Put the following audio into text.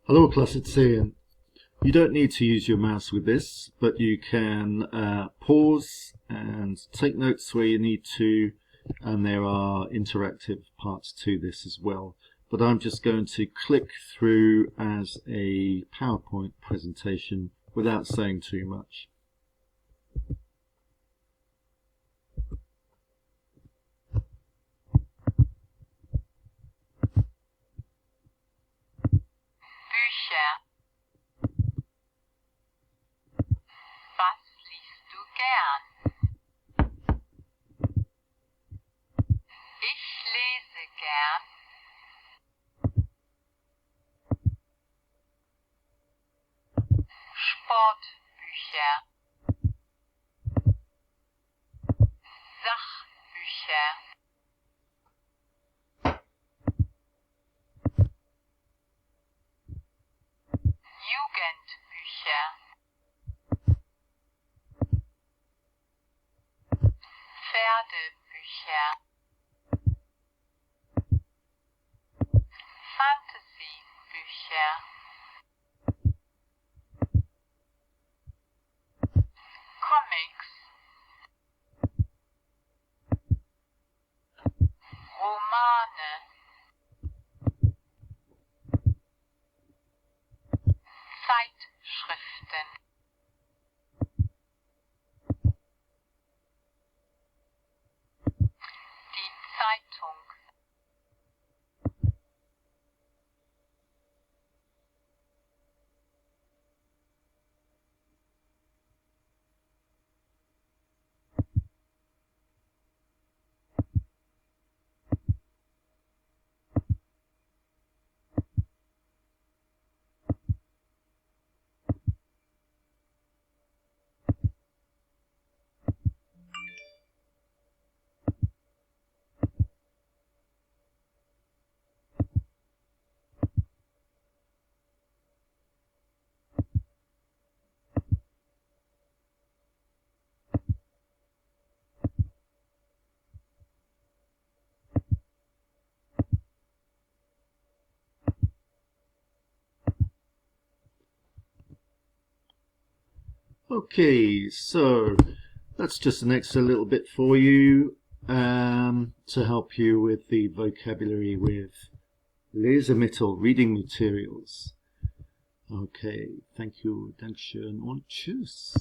Hallo Klasse 10. You don't need to use your mouse with this, but you can pause and take notes where you need to, and there are interactive parts to this as well. But I'm just going to click through as a PowerPoint presentation without saying too much. Bücher. Was liest du gern? Ich lese gern. Sportbücher. Sachbücher. Jugendbücher. Pferdebücher. Fantasybücher. Comics. Romane. Zeitschriften. Die Zeitung. Okay, so that's just an extra little bit for you to help you with the vocabulary with Lesemittel reading materials. Okay, thank you, Dankeschön und tschüss.